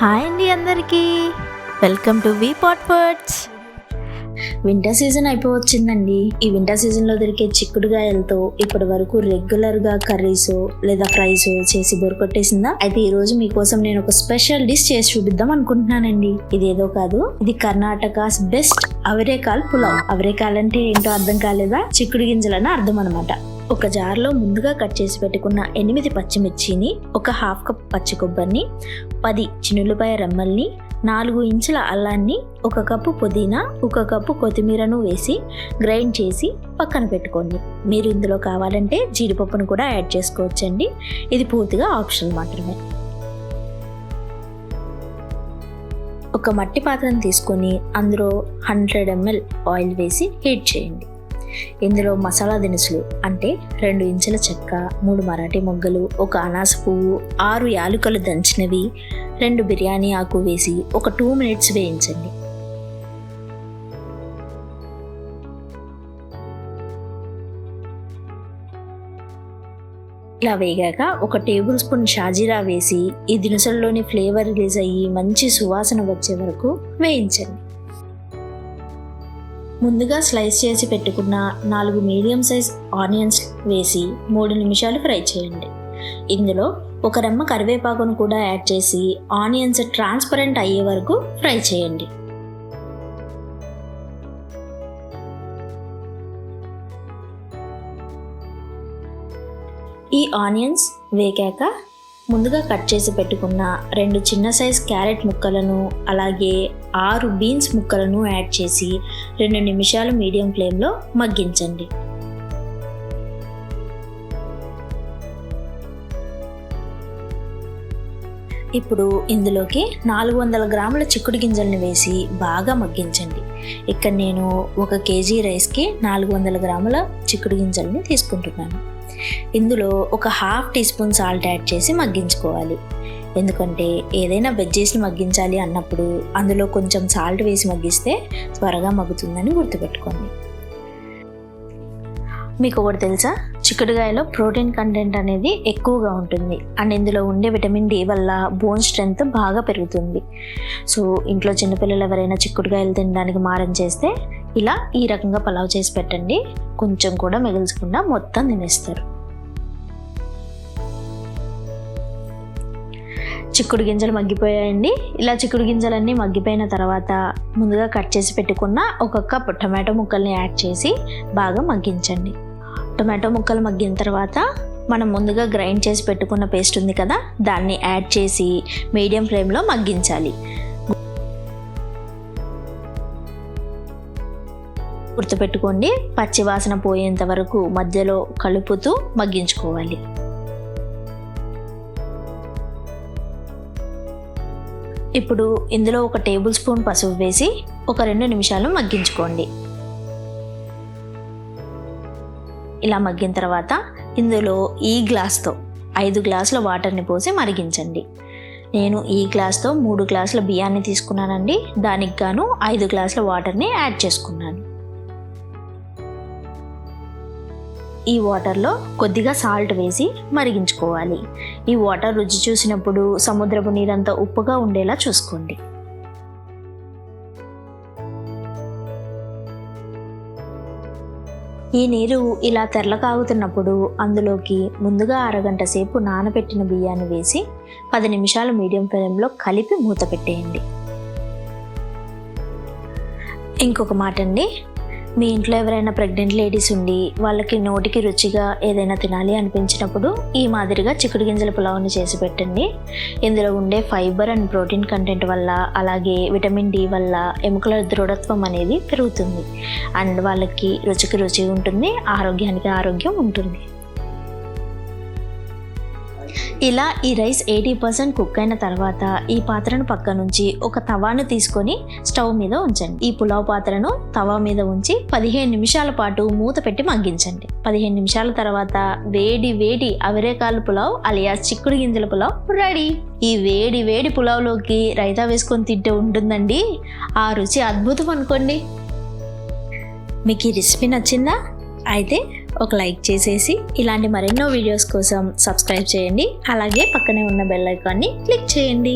Hi అండి అందరికీ, welcome to V Pot Foods. Winter season అయిపోవచ్చిందండి. ఈ వింటర్ సీజన్లో దొరికే చిక్కుడుగాయలతో ఇప్పటి వరకు రెగ్యులర్గా కర్రీస్ లేదా ఫ్రైస్ చేసి బోర్ కొట్టేసిందా? అయితే ఈ రోజు మీకోసం నేను ఒక స్పెషల్ డిష్ చేసి చూపిద్దాం అనుకుంటున్నానండి. ఇదేదో కాదు, ఇది కర్ణాటకాస్ బెస్ట్ అవరేకాల్ పులావ్. అవరేకాల్ అంటే ఏంటో అర్థం కాలేదా? చిక్కుడు గింజలని అర్థం అనమాట. ఒక జార్లో ముందుగా కట్ చేసి పెట్టుకున్న 8 పచ్చిమిర్చిని, ఒక హాఫ్ కప్ పచ్చి కొబ్బరిని, 10 చిన్నులపాయ రెమ్మల్ని, 4 ఇంచుల అల్లాన్ని, 1 కప్పు పుదీనా, 1 కప్పు కొత్తిమీరను వేసి గ్రైండ్ చేసి పక్కన పెట్టుకోండి. మీరు ఇందులో కావాలంటే జీడిపప్పును కూడా యాడ్ చేసుకోవచ్చండి. ఇది పూర్తిగా ఆప్షనల్ మాత్రమే. ఒక మట్టి పాత్రను తీసుకొని అందులో 100 ml ఆయిల్ వేసి హీట్ చేయండి. ఇందులో మసాలా దినుసులు అంటే 2 ఇంచుల చెక్క, 3 మరాఠీ మొగ్గలు, 1 అనాస పువ్వు, 6 యాలకులు దంచినవి, 2 బిర్యానీ ఆకు వేసి ఒక 2 minutes వేయించండి. ఇలా వేగాక 1 టేబుల్ స్పూన్ షాజీరా వేసి ఈ దినుసుల్లోని ఫ్లేవర్ రిలీజ్ అయ్యి మంచి సువాసన వచ్చే వరకు వేయించండి. ముందుగా స్లైస్ చేసి పెట్టుకున్న 4 మీడియం సైజ్ ఆనియన్స్ వేసి 3 నిమిషాలు ఫ్రై చేయండి. ఇందులో 1 రెమ్మ కరివేపాకును కూడా యాడ్ చేసి ఆనియన్స్ ట్రాన్స్పరెంట్ అయ్యే వరకు ఫ్రై చేయండి. ఈ ఆనియన్స్ వేగాక ముందుగా కట్ చేసి పెట్టుకున్న 2 చిన్న సైజ్ క్యారెట్ ముక్కలను, అలాగే 6 బీన్స్ ముక్కలను యాడ్ చేసి 2 నిమిషాలు మీడియం ఫ్లేమ్లో మగ్గించండి. ఇప్పుడు ఇందులోకి 400 గ్రాముల చిక్కుడు గింజలను వేసి బాగా మగ్గించండి. ఇక్కడ నేను 1 కేజీ రైస్కి 400 గ్రాముల చిక్కుడు గింజల్ని తీసుకుంటున్నాను. ఇందులో ఒక ½ టీ స్పూన్ సాల్ట్ యాడ్ చేసి మగ్గించుకోవాలి. ఎందుకంటే ఏదైనా వెజ్జెస్ని మగ్గించాలి అన్నప్పుడు అందులో కొంచెం సాల్ట్ వేసి మగ్గిస్తే త్వరగా మగ్గుతుందని గుర్తుపెట్టుకోండి. మీకు ఒకటి తెలుసా, చిక్కుడుగాయలో ప్రోటీన్ కంటెంట్ అనేది ఎక్కువగా ఉంటుంది అండ్ ఇందులో ఉండే విటమిన్ డి వల్ల బోన్ స్ట్రెంగ్త్ బాగా పెరుగుతుంది. సో ఇంట్లో చిన్నపిల్లలు ఎవరైనా చిక్కుడుగాయలు తినడానికి మారం చేస్తే ఇలా ఈ రకంగా పలావ్ చేసి పెట్టండి. కొంచెం కూడా మిగిల్చకుండా మొత్తం తినేస్తారు. చిక్కుడు గింజలు మగ్గిపోయాయండి. ఇలా చిక్కుడు గింజలన్నీ మగ్గిపోయిన తర్వాత ముందుగా కట్ చేసి పెట్టుకున్న 1 కప్ టమాటో ముక్కల్ని యాడ్ చేసి బాగా మగ్గించండి. టమాటో ముక్కలు మగ్గిన తర్వాత మనం ముందుగా గ్రైండ్ చేసి పెట్టుకున్న పేస్ట్ ఉంది కదా, దాన్ని యాడ్ చేసి మీడియం ఫ్లేమ్లో మగ్గించాలి. గుర్తుపెట్టుకోండి, పచ్చి వాసన పోయేంత వరకు మధ్యలో కలుపుతూ మగ్గించుకోవాలి. ఇప్పుడు ఇందులో 1 టేబుల్ స్పూన్ పసుపు వేసి ఒక 2 నిమిషాలు మగ్గించుకోండి. ఇలా మగ్గిన తర్వాత ఇందులో ఈ గ్లాస్తో 5 గ్లాసుల వాటర్ని పోసి మరిగించండి. నేను ఈ గ్లాస్తో 3 గ్లాసుల బియ్యాన్ని తీసుకున్నానండి. దానికి గాను 5 గ్లాసుల వాటర్ని యాడ్ చేసుకున్నాను. ఈ వాటర్లో కొద్దిగా సాల్ట్ వేసి మరిగించుకోవాలి. ఈ వాటర్ రుచి చూసినప్పుడు సముద్రపు నీరంతా ఉప్పుగా ఉండేలా చూసుకోండి. ఈ నీరు ఇలా తెరల కాగుతున్నప్పుడు అందులోకి ముందుగా 1/2 గంట సేపు నానబెట్టిన బియ్యాన్ని వేసి 10 నిమిషాలు మీడియం ఫ్లేమ్లో కలిపి మూత పెట్టేయండి. ఇంకొక మాట అండి, మీ ఇంట్లో ఎవరైనా ప్రెగ్నెంట్ లేడీస్ ఉండి వాళ్ళకి నోటికి రుచిగా ఏదైనా తినాలి అనిపించినప్పుడు ఈ మాదిరిగా చిక్కుడు గింజల పులావ్ని చేసి పెట్టండి. ఇందులో ఉండే ఫైబర్ అండ్ ప్రోటీన్ కంటెంట్ వల్ల, అలాగే విటమిన్ డి వల్ల ఎముకల దృఢత్వం అనేది పెరుగుతుంది అండ్ వాళ్ళకి రుచికి రుచి ఉంటుంది, ఆరోగ్యానికి ఆరోగ్యం ఉంటుంది. ఇలా ఈ రైస్ 80% కుక్ అయిన తర్వాత ఈ పాత్రను పక్క నుంచి ఒక తవాను తీసుకొని స్టవ్ మీద ఉంచండి. ఈ పులావ్ పాత్రను తవా మీద ఉంచి 15 నిమిషాల పాటు మూత పెట్టి మగ్గించండి. 15 నిమిషాల తర్వాత వేడి వేడి అవరేకాల్ పులావ్ అలియాస్ చిక్కుడు గింజల పులావ్ రెడీ. ఈ వేడి వేడి పులావ్లోకి రైతా వేసుకొని తింటే ఉంటుందండి, ఆ రుచి అద్భుతం అనుకోండి. మీకు ఈ రెసిపీ నచ్చిందా? అయితే ఒక లైక్ చేసేసి ఇలాంటి మరెన్నో వీడియోస్ కోసం సబ్స్క్రైబ్ చేయండి. అలాగే పక్కనే ఉన్న బెల్ ఐకాన్ని క్లిక్ చేయండి.